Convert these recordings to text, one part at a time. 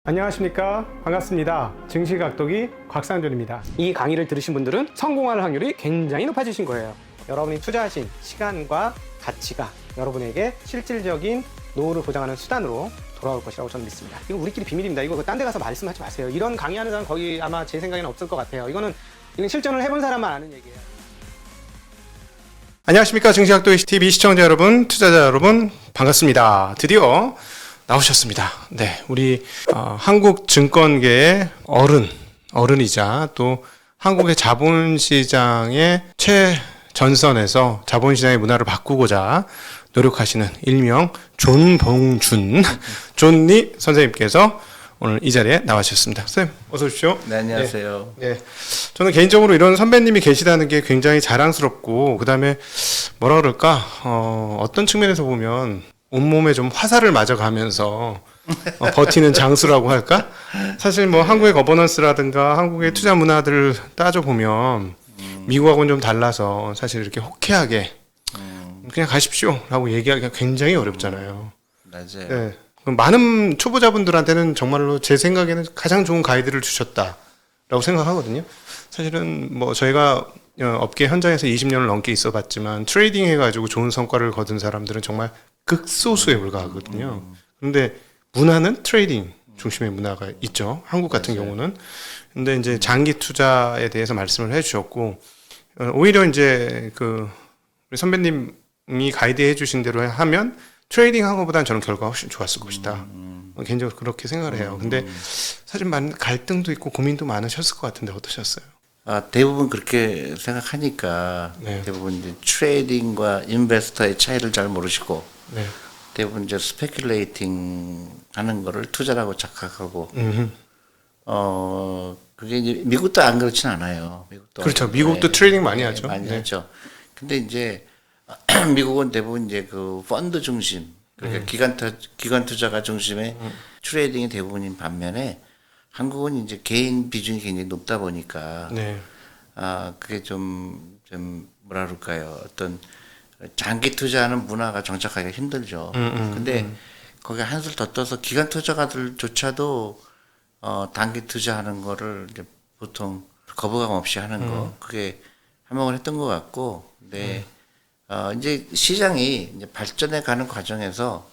안녕하십니까, 반갑습니다. 증시각도기 곽상준입니다. 이 강의를 들으신 분들은 성공할 확률이 굉장히 높아지신 거예요. 여러분이 투자하신 시간과 가치가 여러분에게 실질적인 노후를 보장하는 수단으로 돌아올 것이라고 저는 믿습니다. 이거 우리끼리 비밀입니다. 이거 딴 데 가서 말씀하지 마세요. 이런 강의하는 사람 거기 아마 제 생각에는 없을 것 같아요. 이건 실전을 해본 사람만 아는 얘기예요. 안녕하십니까, 증시각도기 TV 시청자 여러분, 투자자 여러분, 반갑습니다. 드디어 나오셨습니다. 네, 우리 한국 증권계의 어른이자 또 한국의 자본시장의 최전선에서 자본시장의 문화를 바꾸고자 노력하시는 일명 존니 선생님께서 오늘 이 자리에 나와주셨습니다. 선생님, 어서 오십시오. 네, 안녕하세요. 네, 저는 개인적으로 이런 선배님이 계시다는 게 굉장히 자랑스럽고, 그 다음에 뭐라 그럴까, 어떤 측면에서 보면 온몸에 좀 화살을 맞아가면서 버티는 장수라고 할까? 사실 뭐 한국의 거버넌스라든가 한국의 투자 문화들을 따져보면 미국하고는 좀 달라서 사실 이렇게 호쾌하게 그냥 가십시오 라고 얘기하기가 굉장히 어렵잖아요. 맞아요. 네. 많은 초보자분들한테는 정말로 제 생각에는 가장 좋은 가이드를 주셨다라고 생각하거든요. 사실은 뭐 저희가 업계 현장에서 20년을 넘게 있어 봤지만 트레이딩 해가지고 좋은 성과를 거둔 사람들은 정말 극소수에 불과하거든요. 그런데 문화는 트레이딩 중심의 문화가 있죠. 한국 같은 경우는. 근데 이제 장기 투자에 대해서 말씀을 해주셨고, 오히려 이제 우리 선배님이 가이드해 주신 대로 하면 트레이딩 한 것보다는 저는 결과가 훨씬 좋았을 것이다. 개인적으로 그렇게 생각을 해요. 근데 사실 많은 갈등도 있고 고민도 많으셨을 것 같은데 어떠셨어요? 대부분 그렇게 생각하니까 네. 대부분 이제 트레이딩과 인베스터의 차이를 잘 모르시고 네. 대부분 이제 스페큘레이팅 하는 거를 투자라고 착각하고 그게 이제 미국도 안 그렇진 않아요. 미국도 그렇죠. 미국도 트레이딩 많이 하죠. 많이 네. 하죠. 근데 이제 미국은 대부분 이제 그 펀드 중심, 그러니까 기관 투자가 중심의 트레이딩이 대부분인 반면에 한국은 이제 개인 비중이 굉장히 높다 보니까 네. 그게 좀 뭐라 그럴까요? 어떤 장기 투자하는 문화가 정착하기가 힘들죠. 근데 거기에 한술 더 떠서 기관 투자가들조차도 단기 투자하는 거를 이제 보통 거부감 없이 하는 거, 그게 한몫을 했던 것 같고, 근데 이제 시장이 이제 발전해 가는 과정에서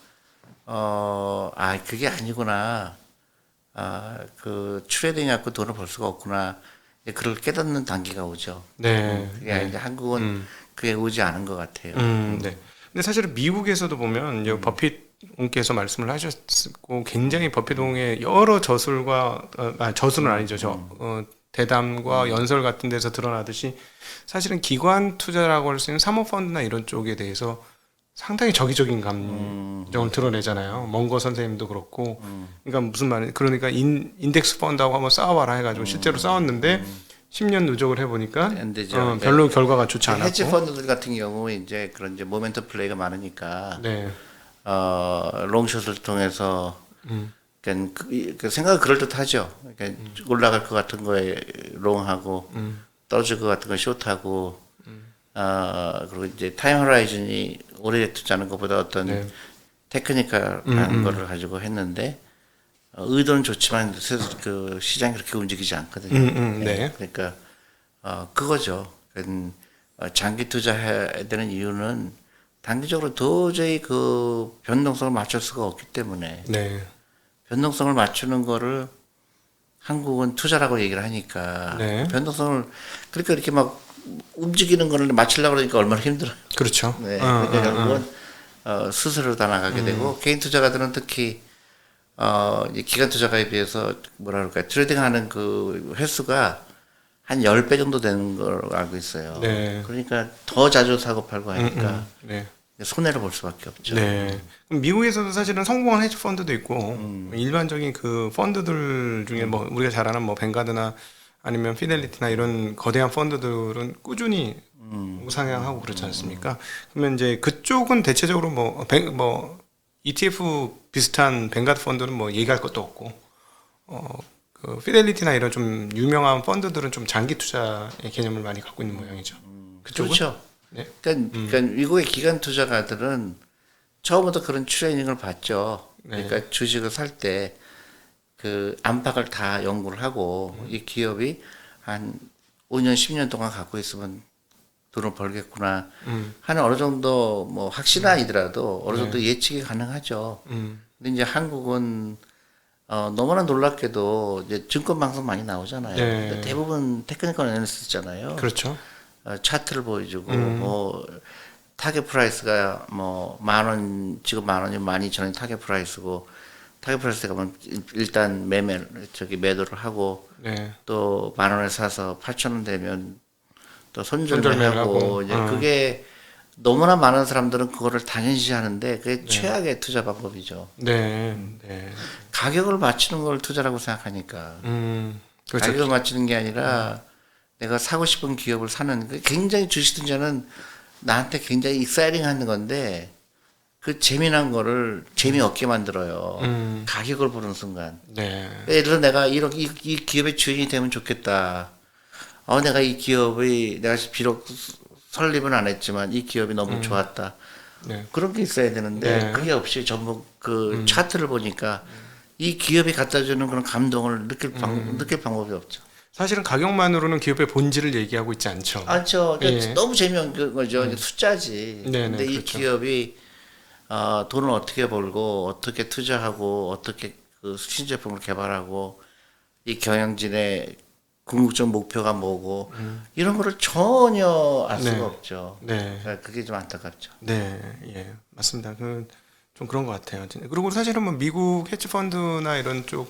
그게 아니구나. 그 트레이딩 갖고 돈을 벌 수가 없구나. 그걸 깨닫는 단계가 오죠. 네. 그게 이제 한국은 그게 오지 않은 것 같아요. 네. 근데 사실은 미국에서도 보면 이제 버핏께서 말씀을 하셨고, 굉장히 버핏ong의 여러 저술과 저술은 아니죠. 대담과 연설 같은 데서 드러나듯이 사실은 기관 투자라고 할 수 있는 사모펀드나 이런 쪽에 대해서 상당히 적의적인 감정을 드러내잖아요. 멍거 선생님도 그렇고. 그러니까 무슨 말이냐. 그러니까 인덱스 펀드하고 한번 싸워봐라 해가지고 실제로 싸웠는데 10년 누적을 해보니까 안 되죠. 별로 결과가 좋지 않았고. 헤지 펀드들 같은 경우에 이제 그런 이제 모멘텀 플레이가 많으니까 네. 롱숏을 통해서 그러니까 그 생각은 그럴 듯하죠. 그러니까 올라갈 것 같은 거에 롱하고 떨어질 것 같은 거 숏하고 그리고 이제 타임 호라이즌이 오래 투자하는 것보다 어떤 테크니컬한 거를 가지고 했는데 의도는 좋지만 그 시장이 그렇게 움직이지 않거든요. 네. 그러니까 그거죠. 장기 투자해야 되는 이유는 단기적으로 도저히 그 변동성을 맞출 수가 없기 때문에 네. 변동성을 맞추는 거를 한국은 투자라고 얘기를 하니까 네. 변동성을 그러니까 이렇게 막 움직이는 거를 맞추려고 그러니까 얼마나 힘들어요. 그렇죠. 네. 그러니까 결국은 스스로 다 나가게 되고 개인 투자가들은 특히 이 기관 투자가에 비해서 뭐라 그럴까요? 트레이딩하는 그 횟수가 한 10배 정도 되는 걸 알고 있어요. 네. 그러니까 더 자주 사고 팔고 하니까 네. 손해를 볼 수밖에 없죠. 네. 그럼 미국에서도 사실은 성공한 헤지 펀드도 있고 일반적인 그 펀드들 중에 뭐 우리가 잘 아는 뭐 뱅가드나 아니면 피델리티나 이런 거대한 펀드들은 꾸준히 우상향하고 그렇지 않습니까? 그러면 이제 그쪽은 대체적으로 뭐 ETF 비슷한 뱅가드 펀드는 뭐 얘기할 것도 없고, 그 피델리티나 이런 좀 유명한 펀드들은 좀 장기 투자의 개념을 많이 갖고 있는 모양이죠. 그쪽은? 그렇죠. 네. 그러니까 미국의 기관 투자가들은 처음부터 그런 트레이닝을 받죠. 그러니까 주식을 살 때 그 안팎을 다 연구를 하고 이 기업이 한 5년, 10년 동안 갖고 있으면 돈을 벌겠구나 하는 어느 정도 뭐 확신은 아니더라도 어느 정도 예측이 가능하죠. 근데 이제 한국은 너무나 놀랍게도 이제 증권 방송 많이 나오잖아요. 네. 근데 대부분 테크니컬 애널리스트잖아요. 그렇죠. 차트를 보여주고 뭐 타겟 프라이스가 뭐 10,000원 지금 10,000원이 12,000원이 타겟 프라이스고 타겟 프라이스 가면 일단 매도를 하고 네. 또 10,000원에 사서 8,000원 되면 또 손절매를 손절매하고 하고. 이제 그게 너무나 많은 사람들은 그거를 당연시하는데 그게 최악의 투자 방법이죠. 네. 네. 가격을 맞추는 걸 투자라고 생각하니까 그렇죠. 가격을 맞추는 게 아니라 내가 사고 싶은 기업을 사는 굉장히 주식 투자는 나한테 굉장히 익사이팅한 건데 그 재미난 거를 재미없게 만들어요. 가격을 보는 순간. 네. 예를 들어 내가 이 기업의 주인이 되면 좋겠다. 내가 이 기업이 내가 비록 설립은 안 했지만 이 기업이 너무 좋았다. 네. 그런 게 있어야 되는데 네. 그게 없이 전부 그 차트를 보니까 이 기업이 갖다 주는 그런 감동을 느낄 방법이 없죠. 사실은 가격만으로는 기업의 본질을 얘기하고 있지 않죠. 그러니까 예. 너무 재미없는 거죠. 숫자지. 네네, 근데 이 그렇죠. 기업이 돈을 어떻게 벌고 어떻게 투자하고 어떻게 그 신제품을 개발하고 이 경영진의 궁극적 목표가 뭐고 이런 거를 전혀 알 수가 네. 없죠. 네. 그러니까 그게 좀 안타깝죠. 네, 예, 맞습니다. 좀 그런 것 같아요. 그리고 사실은 뭐 미국 헤지펀드나 이런 쪽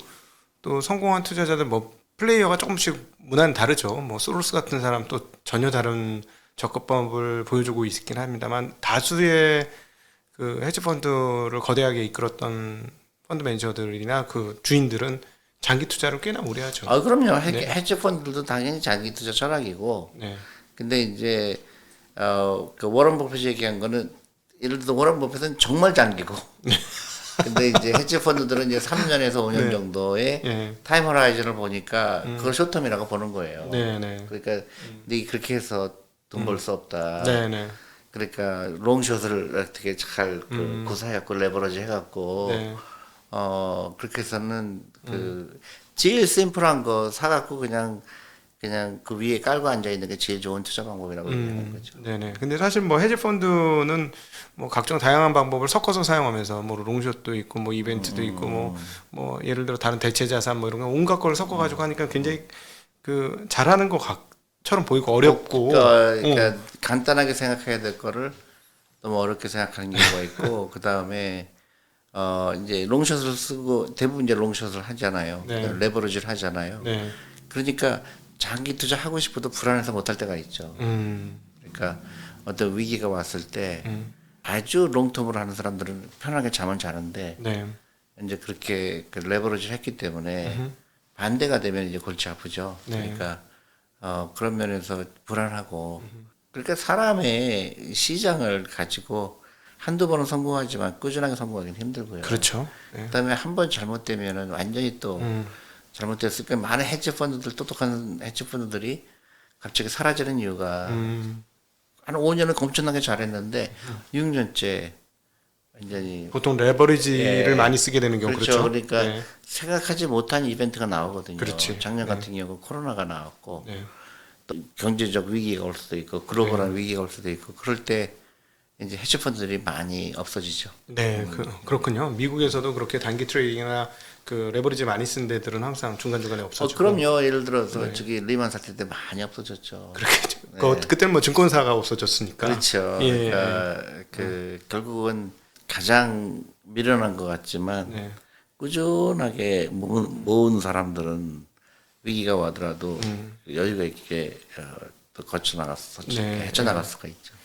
또 성공한 투자자들 뭐 플레이어가 조금씩 문화는 다르죠. 뭐 소로스 같은 사람 또 전혀 다른 접근법을 보여주고 있긴 합니다만 다수의 그 헤지펀드를 거대하게 이끌었던 펀드 매니저들이나 그 주인들은 장기 투자를 꽤나 오래 하죠. 그럼요. 네. 헤지 펀드도 당연히 장기 투자 철학이고. 네, 근데 이제 그 워런 버핏이 얘기한 거는 예를 들어 워런 버핏은 정말 장기고. 근데 이제 헤지 펀드들은 이제 3년에서 5년 네. 정도의 예, 타임 호라이즌을 보니까 그걸 쇼텀이라고 보는 거예요. 네, 네, 그러니까 근데 그렇게 해서 돈 벌 수 없다. 네, 네, 그러니까 롱숏을 어떻게 잘 구사해갖고 레버러지 해갖고 네, 그렇게 해서는 그 제일 심플한 거 사갖고 그냥 그 위에 깔고 앉아 있는 게 제일 좋은 투자 방법이라고 얘기하는 거죠. 네네. 근데 사실 뭐 헤지 펀드는 뭐 각종 다양한 방법을 섞어서 사용하면서 뭐 롱숏도 있고 뭐 이벤트도 있고 뭐 예를 들어 다른 대체 자산 뭐 이런 거 온갖 걸 섞어가지고 하니까 굉장히 그 잘하는 것처럼 보이고 어렵고. 그러니까 간단하게 생각해야 될 거를 너무 어렵게 생각하는 경우가 있고 그 다음에 이제 롱숏을 쓰고 대부분 이제 롱숏을 하잖아요. 네. 레버리지를 하잖아요. 네. 그러니까 장기 투자 하고 싶어도 불안해서 못할 때가 있죠. 그러니까 어떤 위기가 왔을 때 아주 롱텀으로 하는 사람들은 편하게 잠은 자는데 네. 이제 그렇게 그 레버리지를 했기 때문에 반대가 되면 이제 골치 아프죠. 네. 그러니까 그런 면에서 불안하고 그러니까 사람의 시장을 가지고 한두 번은 성공하지만 꾸준하게 성공하기는 힘들고요. 그렇죠. 네. 그다음에 한 번 잘못되면은 완전히 또 잘못됐을 때 많은 똑똑한 헤지펀드들이 갑자기 사라지는 이유가 한 5년은 엄청나게 잘했는데 6년째 완전히 보통 레버리지를 예. 많이 쓰게 되는 경우 그렇죠. 그러니까 네. 생각하지 못한 이벤트가 나오거든요. 그렇지. 작년 네. 같은 경우 코로나가 나왔고 네. 또 경제적 위기가 올 수도 있고 글로벌한 위기가 올 수도 있고 그럴 때 이제 헤지펀드들이 많이 없어지죠. 네, 그렇군요. 미국에서도 그렇게 단기 트레이딩이나 그 레버리지 많이 쓴 데들은 항상 중간중간에 없어지고. 그럼요. 예를 들어서 저기 리만 사태 때 많이 없어졌죠. 그렇겠죠. 그때는 뭐 증권사가 없어졌으니까. 그렇죠. 예. 그러니까 그 결국은 가장 미련한 것 같지만 네. 꾸준하게 모은 사람들은 위기가 와더라도 여유가 있게 또 네. 헤쳐나갈 수가 있죠.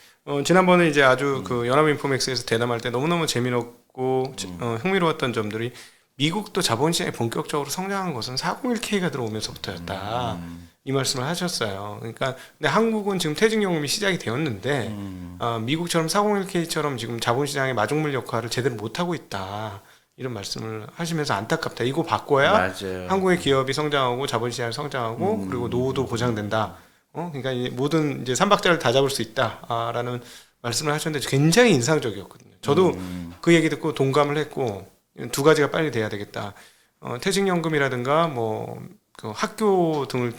지난번에 이제 아주 그 연합인포맥스에서 대담할 때 너무너무 재미있고 흥미로웠던 점들이 미국도 자본시장이 본격적으로 성장한 것은 401k가 들어오면서부터였다. 이 말씀을 하셨어요. 그러니까 근데 한국은 지금 퇴직연금이 시작이 되었는데 미국처럼 401k처럼 지금 자본시장의 마중물 역할을 제대로 못하고 있다. 이런 말씀을 하시면서 안타깝다. 이거 바꿔야 맞아요. 한국의 기업이 성장하고 자본시장이 성장하고 그리고 노후도 보장된다. 그러니까 모든 이제 삼박자를 다 잡을 수 있다라는 말씀을 하셨는데 굉장히 인상적이었거든요. 저도 그 얘기 듣고 동감을 했고 두 가지가 빨리 돼야 되겠다. 퇴직연금이라든가 뭐 그 학교 등을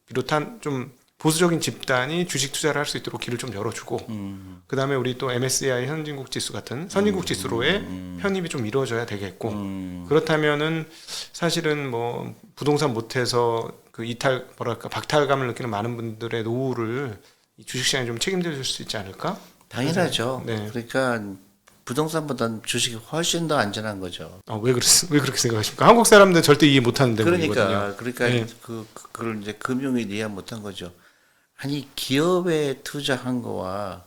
비롯한 좀 보수적인 집단이 주식 투자를 할 수 있도록 길을 좀 열어주고 그다음에 우리 또 MSCI 선진국 지수 같은 선진국 지수로의 편입이 좀 이루어져야 되겠고 그렇다면은 사실은 뭐 부동산 못해서 그 이탈 뭐랄까 박탈감을 느끼는 많은 분들의 노후를 이 주식시장이 좀 책임져 줄 수 있지 않을까? 당연하죠. 네. 그러니까 부동산보다는 주식이 훨씬 더 안전한 거죠. 왜 그렇게 생각하십니까? 한국 사람들은 절대 이해 못하는 대목이거든요. 그러니까 네. 그걸 이제 금융이 이해 못한 거죠. 아니 기업에 투자한 거와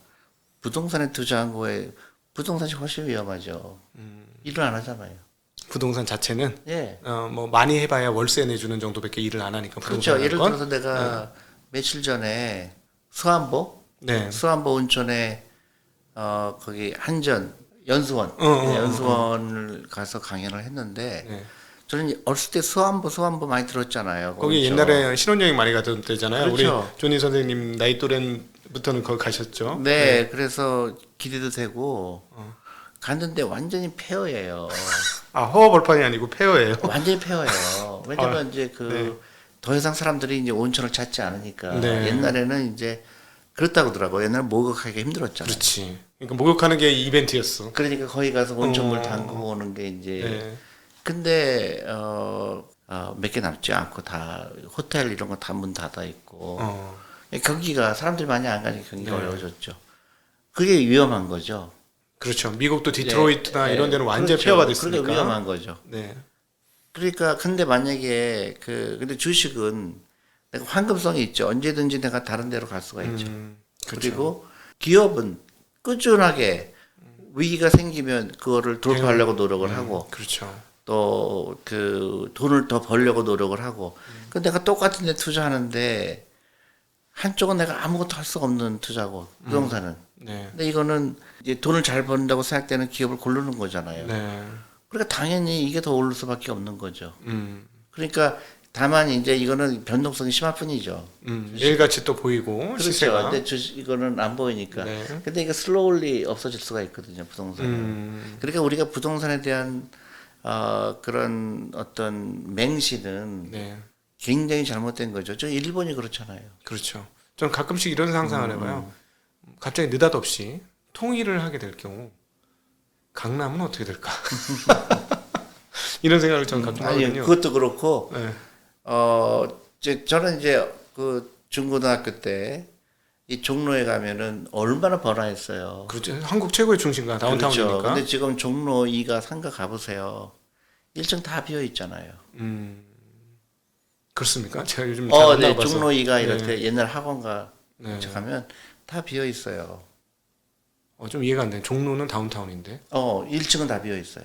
부동산에 투자한 거에 부동산이 훨씬 위험하죠. 일을 안 하잖아요. 부동산 자체는 예. 뭐 많이 해봐야 월세 내주는 정도밖에 일을 안 하니까 그렇죠. 부동산 예를 건? 들어서 내가 며칠 전에 수안보 네. 수안보 온천에 거기 한전 연수원 연수원을 가서 강연을 했는데 네. 저는 어렸을 때 수안보 많이 들었잖아요. 거기 온천. 옛날에 신혼여행 많이 가던 데잖아요. 그렇죠. 우리 조니 선생님 나이 또래부터는 거기 가셨죠. 네, 그래서 기대도 되고 갔는데 완전히 폐허예요. 아 허허벌판이 아니고 폐허예요. 완전히 폐허예요. 왜냐면 이제 더 이상 사람들이 이제 온천을 찾지 않으니까 네. 옛날에는 이제 그렇다고 하더라고요. 옛날에 목욕하기가 힘들었잖아요. 그렇지. 그러니까 목욕하는 게 이벤트였어. 그러니까 거기 가서 온천물 담그고 오는 게 이제 네. 근데 몇 개 남지 않고 다 호텔 이런 거 다 문 닫아 있고 경기가 사람들이 많이 안 가니까 경기가 네. 어려워졌죠. 그게 위험한 거죠. 그렇죠. 미국도 디트로이트나 네, 이런 데는 완전 그렇죠. 폐허가 됐으니까. 그게 위험한 거죠. 네. 그러니까 근데 만약에 근데 주식은 내가 황금성이 있죠. 언제든지 내가 다른 데로 갈 수가 있죠. 그렇죠. 그리고 기업은 꾸준하게 위기가 생기면 그거를 돌파하려고 노력을 하고 그렇죠. 또 돈을 더 벌려고 노력을 하고 그 내가 똑같은 데 투자하는데 한쪽은 내가 아무것도 할 수가 없는 투자고 부동산은 네. 근데 이거는 이제 돈을 잘 번다고 생각되는 기업을 고르는 거잖아요. 네. 그러니까 당연히 이게 더 오를 수밖에 없는 거죠. 그러니까 다만 이제 이거는 변동성이 심할 뿐이죠. 일같이 또 보이고 그렇죠. 시세가. 근데 이거는 안 보이니까. 네. 근데 이게 슬로울리 없어질 수가 있거든요, 부동산은. 그러니까 우리가 부동산에 대한 그런 어떤 맹시는 네. 굉장히 잘못된 거죠. 저 일본이 그렇잖아요. 그렇죠. 저는 가끔씩 이런 상상을 해봐요. 갑자기 느닷없이 통일을 하게 될 경우 강남은 어떻게 될까? 이런 생각을 저는 가끔 아니 하거든요. 그것도 그렇고 네. 저는 이제 그 중고등학교 때 이 종로에 가면은 얼마나 번화했어요. 그렇죠. 한국 최고의 중심가 다운타운이니까. 그렇죠. 근데 지금 종로 2가 상가 가보세요. 1층 다 비어 있잖아요. 그렇습니까? 제가 요즘 잘안 네, 나가서. 종로 2가 네. 이렇게 옛날 학원가 네. 가면 다 비어 있어요. 좀 이해가 안 돼. 종로는 다운타운인데. 1층은 다 비어 있어요.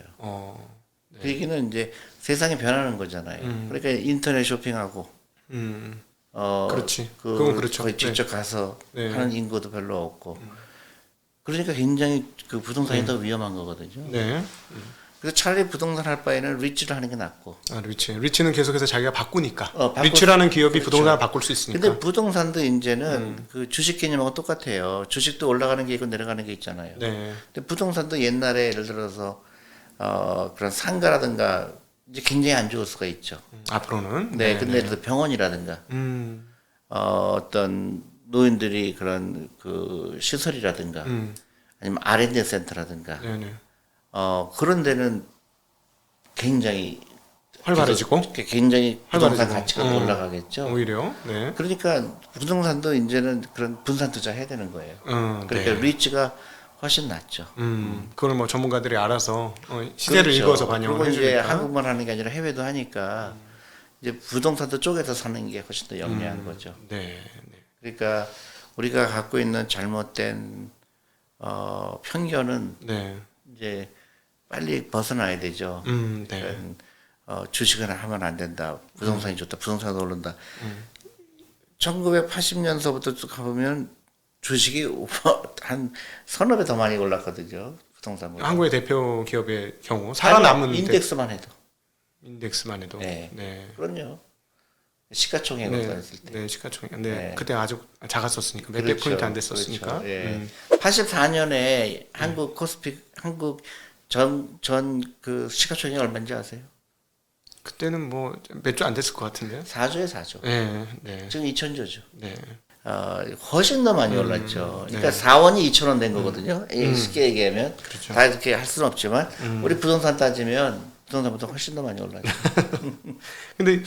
네. 그 얘기는 이제 세상이 변하는 거잖아요. 그러니까 인터넷 쇼핑하고 그렇지. 그건 그렇죠. 거의 직접 가서 네. 하는 인구도 별로 없고. 그러니까 굉장히 그 부동산이 더 위험한 거거든요. 네. 그래서 차라리 부동산 할 바에는 리츠를 하는 게 낫고. 리츠는 계속해서 자기가 바꾸니까. 바꿀 리츠라는 기업이 그렇죠. 부동산을 바꿀 수 있으니까. 근데 부동산도 이제는 그 주식 개념하고 똑같아요. 주식도 올라가는 게 있고 내려가는 게 있잖아요. 네. 근데 부동산도 옛날에 예를 들어서 그런 상가라든가 이제 굉장히 안 좋을 수가 있죠. 앞으로는. 네, 근데 또 병원이라든가 어떤 노인들이 그런 그 시설이라든가 아니면 R&D 센터라든가 네네. 그런 데는 굉장히 활발해지고. 굉장히 부동산 활발해지고. 가치가 올라가겠죠. 오히려. 네. 그러니까 부동산도 이제는 그런 분산 투자해야 되는 거예요. 그러니까 네. 리츠가 훨씬 낫죠. 그걸 뭐 전문가들이 알아서 시대를 그렇죠. 읽어서 반영을 그리고 이제 해주니까. 한국만 하는 게 아니라 해외도 하니까 이제 부동산도 쪼개서 사는 게 훨씬 더 영리한 거죠. 네. 네. 그러니까 우리가 갖고 있는 잘못된 편견은 네. 이제 빨리 벗어나야 되죠. 네. 그러니까, 주식은 하면 안 된다. 부동산이 좋다. 부동산이 오른다. 1980년서부터 쭉 가보면 주식이 한 서너 배 더 많이 올랐거든요. 부동산보다. 한국의 대표 기업의 경우 살아남은 아니, 인덱스만 해도. 인덱스만 해도. 네. 네. 그럼요. 시가총액으로 네. 했을 때. 네, 시가총액. 네. 네. 그때 아주 작았었으니까 몇백 그렇죠. 포인트 안 됐었으니까. 그렇죠. 예. 84년에 한국 코스피 한국 전 그 시가총액 얼마인지 아세요? 그때는 뭐 몇 주 안 됐을 것 같은데요. 4조에 4조. 네, 네, 지금 2천조죠. 네. 훨씬 더 많이 올랐죠. 그러니까 네. 4원이 2천 원 된 거거든요. 쉽게 얘기하면 그렇죠. 다 이렇게 할 수는 없지만 우리 부동산 따지면 부동산보다 훨씬 더 많이 올랐죠. 근데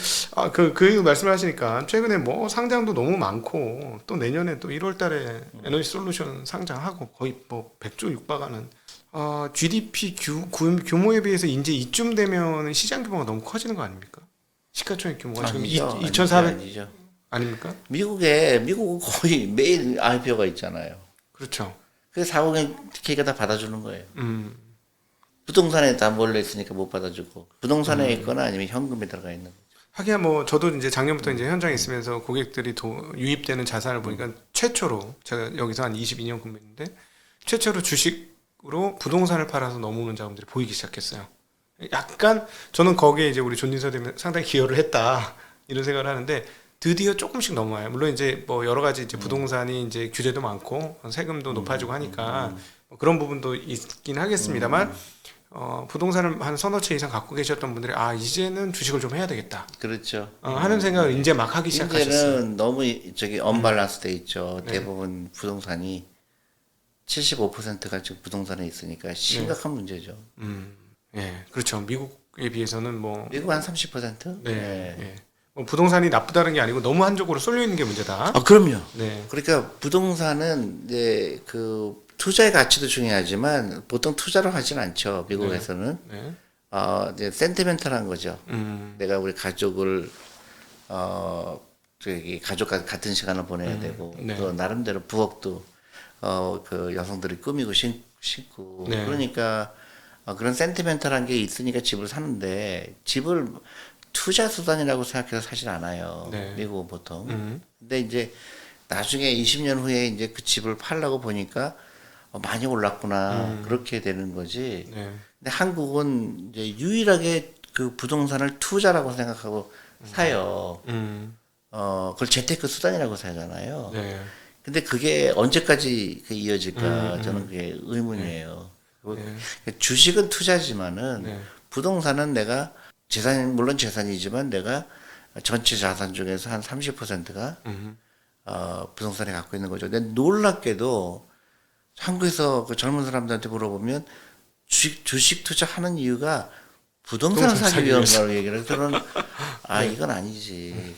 그 말씀을 하시니까 최근에 뭐 상장도 너무 많고 또 내년에 또 1월달에 에너지 솔루션 상장하고 거의 뭐 100조 육박하는 GDP 규모에 비해서 이제 이쯤 되면 시장 규모가 너무 커지는 거 아닙니까? 시가총액 규모가 지금 2,400 아니죠. 아닙니까? 미국은 거의 매일 IPO가 있잖아요. 그렇죠. 그래서 4억엔 걔가 다 받아주는 거예요. 부동산에 다 몰려 있으니까 못 받아주고 부동산에 있거나 아니면 현금에 들어가 있는 거죠. 하긴 뭐 저도 이제 작년부터 이제 현장에 있으면서 고객들이 유입되는 자산을 보니까 최초로 제가 여기서 한 22년 근무했는데 최초로 주식으로 부동산을 팔아서 넘어오는 자금들이 보이기 시작했어요. 약간 저는 거기에 이제 우리 존진서 대면 상당히 기여를 했다 이런 생각을 하는데 드디어 조금씩 넘어와요. 물론 이제 뭐 여러 가지 이제 부동산이 이제 규제도 많고 세금도 높아지고 하니까 뭐 그런 부분도 있긴 하겠습니다만 부동산을 한 서너 채 이상 갖고 계셨던 분들이 이제는 주식을 좀 해야 되겠다. 그렇죠. 하는 생각을 이제 막 하기 시작하셨어요. 이제는 너무 저기 언밸런스 돼 있죠. 대부분 부동산이 75%가 지금 부동산에 있으니까 심각한 문제죠. 예, 그렇죠. 미국에 비해서는 뭐 미국 한 30%? 네. 예. 뭐 부동산이 나쁘다는 게 아니고 너무 한쪽으로 쏠려 있는 게 문제다. 그럼요. 네. 그러니까 부동산은 이제 그 투자의 가치도 중요하지만 보통 투자로 하진 않죠. 미국에서는. 네. 이제 센티멘탈한 거죠. 내가 우리 가족을 저기 가족과 같은 시간을 보내야 되고 네. 또 나름대로 부엌도 그 여성들이 꾸미고 신고 네. 그러니까 그런 센티멘탈한 게 있으니까 집을 사는데 집을 투자 수단이라고 생각해서 사실 않아요. 네. 미국은 보통. 근데 이제 나중에 20년 후에 이제 그 집을 팔려고 보니까 많이 올랐구나 그렇게 되는 거지. 네. 근데 한국은 이제 유일하게 그 부동산을 투자라고 생각하고 사요. 그걸 재테크 수단이라고 사잖아요. 네. 근데 그게 언제까지 이어질까 저는 그게 의문이에요. 주식은 투자지만은 네. 부동산은 내가 물론 재산이지만 내가 전체 자산 중에서 한 30%가 부동산에 갖고 있는 거죠. 근데 놀랍게도 한국에서 그 젊은 사람들한테 물어보면 주식 투자하는 이유가 부동산을 사기 위해서라고 얘기를 해서 저는 이건 아니지.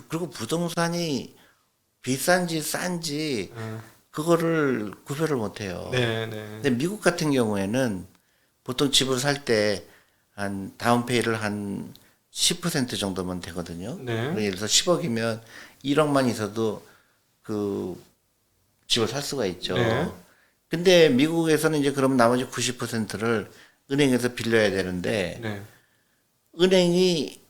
그리고 부동산이 비싼지 싼지 그거를 구별을 못 해요. 네, 네. 근데 미국 같은 경우에는 보통 집을 살 때 한 다운페이를 한 10% 정도면 되거든요. 네. 예를 들어서 10억이면 1억만 있어도 그 집을 살 수가 있죠. 네. 근데 미국에서는 이제 그럼 나머지 90%를 은행에서 빌려야 되는데 네. 은행이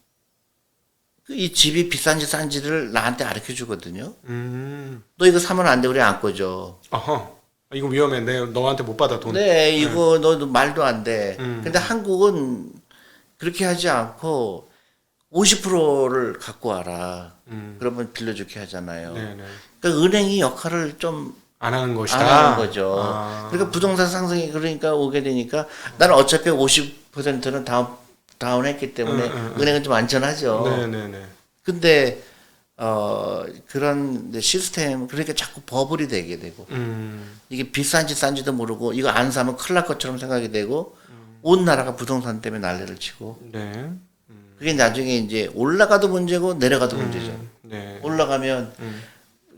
이 집이 비싼지 싼지를 나한테 알려 주거든요. 너 이거 사면 안 돼. 우리 안 꺼져. 어허. 이거 위험해. 내가 너한테 못 받아 돈. 네, 이거 너 말도 안 돼. 근데 한국은 그렇게 하지 않고 50%를 갖고 와라. 그러면 빌려주게 하잖아요. 네, 네. 그러니까 은행이 역할을 좀 안 하는 것이다. 안 하는 거죠. 그러니까 부동산 상승이 그러니까 오게 되니까 나는 어차피 50%는 다운했기 때문에 은행은 좀 안전하죠. 네, 네, 네. 근데 그런 시스템 그러니까 자꾸 버블이 되게 되고 이게 비싼지 싼지도 모르고 이거 안 사면 큰일 날 것처럼 생각이 되고 온 나라가 부동산 때문에 난리를 치고 네. 그게 나중에 이제 올라가도 문제고 내려가도 문제죠. 네. 올라가면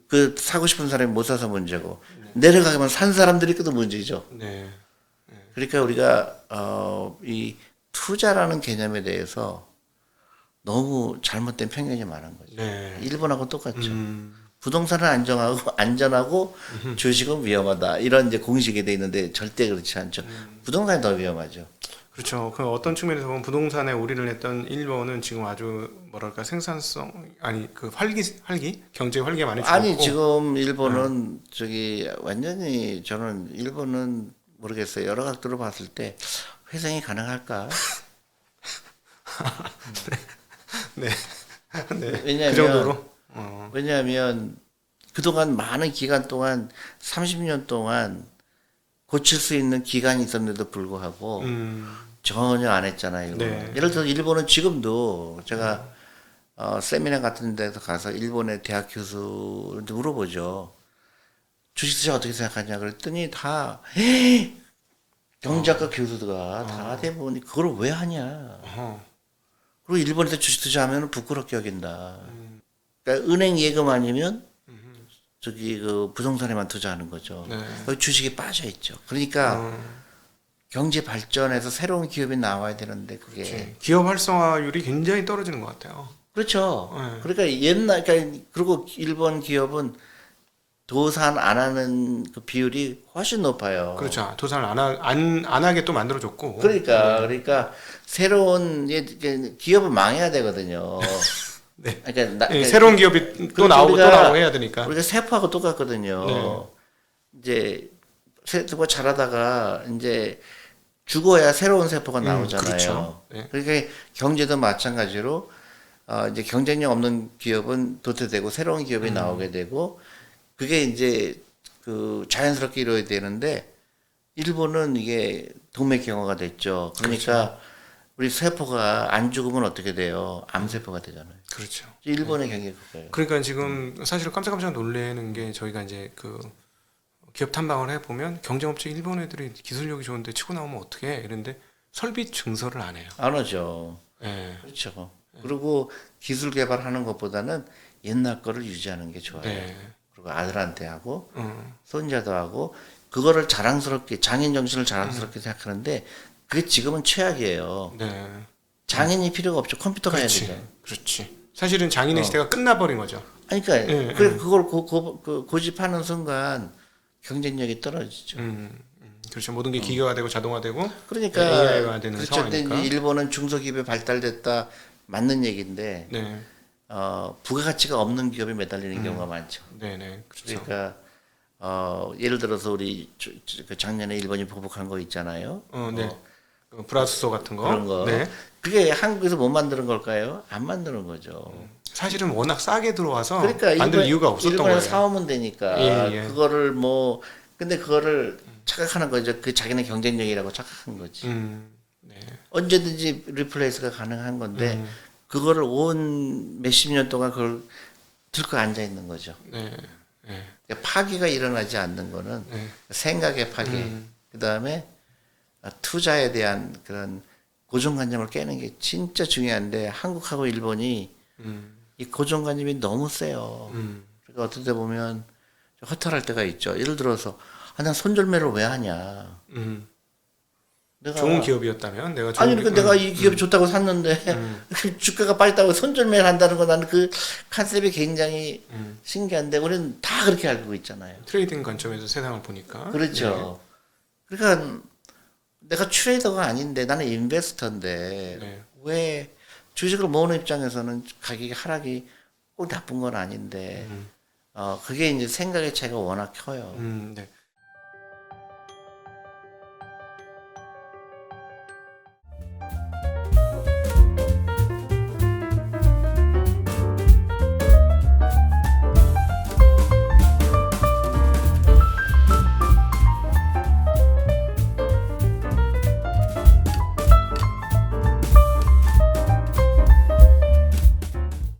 그 사고 싶은 사람이 못 사서 문제고 내려가면 산 사람들이 또 문제죠. 네. 그러니까 우리가 이 투자라는 개념에 대해서 너무 잘못된 편견이 많은 거죠. 네. 일본하고 똑같죠. 부동산은 안전하고 주식은 위험하다. 이런 이제 공식이 돼 있는데 절대 그렇지 않죠. 부동산이 더 위험하죠. 그렇죠. 그 어떤 측면에서 보면 부동산에 올인을 했던 일본은 지금 아주 뭐랄까 생산성 그 활기 경제 활기가 많이 죽었고. 아니 지금 일본은 저기 완전히 저는 일본은 모르겠어요. 여러 각도로 봤을 때 회생이 가능할까? 네. 네. 왜냐하면 그 정도로. 왜냐하면 그동안 많은 기간 동안 30년 동안 고칠 수 있는 기간이 있었는데도 불구하고 전혀 안 했잖아요. 네. 예를 들어 일본은 지금도 제가 세미나 같은 데서 가서 일본의 대학 교수한테 물어보죠. 주식 투자 어떻게 생각하냐 그랬더니 다 경제학과 교수들가 다 대부분 그걸 왜 하냐. 어허. 그리고 일본에서 주식 투자하면 부끄럽게 여긴다. 그러니까 은행 예금 아니면 저기 그 부동산에만 투자하는 거죠. 네. 거기 주식이 빠져 있죠. 그러니까 경제 발전에서 새로운 기업이 나와야 되는데 그게 그치. 기업 활성화율이 굉장히 떨어지는 것 같아요. 그렇죠. 네. 그러니까 그러니까 그리고 일본 기업은 도산 안 하는 그 비율이 훨씬 높아요. 그렇죠. 도산을 안 하게 또 만들어줬고. 그러니까 새로운 기업은 망해야 되거든요. 네. 그러니까 예, 새로운 기업이 또 나오고 또 나오고 해야 되니까. 우리가 세포하고 똑같거든요. 네. 이제 세포가 자라다가 이제 죽어야 새로운 세포가 나오잖아요. 그렇죠. 네. 그러니까 경제도 마찬가지로 이제 경쟁력 없는 기업은 도태되고 새로운 기업이 나오게 되고 그게 이제 그 자연스럽게 이루어야 되는데 일본은 이게 동맥경화가 됐죠. 그러니까 그렇죠. 우리 세포가 안 죽으면 어떻게 돼요? 암세포가 되잖아요. 그렇죠. 일본의 경기가 그거예요. 그러니까 지금 사실 깜짝깜짝 놀라는 게 저희가 이제 그 기업 탐방을 해보면 경쟁업체 일본 애들이 기술력이 좋은데 치고 나오면 어떻게 해? 이런데 설비 증설을 안 해요. 안 하죠. 네. 그렇죠. 그리고 기술 개발하는 것보다는 옛날 거를 유지하는 게 좋아요. 네. 그리고 아들한테 하고 손자도 하고 그거를 자랑스럽게 장인 정신을 자랑스럽게 생각하는데 그게 지금은 최악이에요. 네. 장인이 필요가 없죠. 컴퓨터가 해야 그렇지. 되죠. 그렇지. 사실은 장인의 시대가 끝나버린 거죠. 아니, 그러니까 예, 그래 그걸 고집하는 순간 경쟁력이 떨어지죠. 그렇죠. 모든 게 기계화되고 자동화되고 그러니까 AI화 되는 그렇죠. 상황이니까. 근데 이제 일본은 중소기업이 발달됐다 맞는 얘기인데 네. 부가가치가 없는 기업에 매달리는 경우가 많죠. 네네. 그렇죠. 그러니까 예를 들어서 우리 그 작년에 일본이 보복한 거 있잖아요. 네. 그 브라스소 같은 거. 그런 거. 네. 그게 한국에서 못 만드는 걸까요? 안 만드는 거죠. 사실은 워낙 싸게 들어와서 그러니까 만들 이유가 없었던 일본에서 거예요. 사오면 되니까 예, 예. 그거를 근데 그거를 착각하는 거죠. 그 자기네 경쟁력이라고 착각한 거지. 네. 언제든지 리플레이스가 가능한 건데 그거를 온 몇십 년 동안 그걸 들고 앉아 있는 거죠. 네. 네. 그러니까 파기가 일어나지 않는 거는 네. 생각의 파기, 그 다음에 투자에 대한 그런 고정관념을 깨는 게 진짜 중요한데 한국하고 일본이 이 고정관념이 너무 세요. 그러니까 어떤 데 보면 허탈할 때가 있죠. 예를 들어서 난 손절매를 왜 하냐. 내가 좋은 기업이었다면 내가 좋은 아니 그러니까 내가 이 기업이 좋다고 샀는데 주가가 빠졌다고 손절매를 한다는 거 나는 그 컨셉이 굉장히 신기한데 우리는 다 그렇게 알고 있잖아요. 트레이딩 관점에서 세상을 보니까. 그렇죠. 그러니까 내가 트레이더가 아닌데 나는 인베스터인데 네. 왜 주식을 모으는 입장에서는 가격이 하락이 꼭 나쁜 건 아닌데 그게 이제 생각의 차이가 워낙 커요. 네.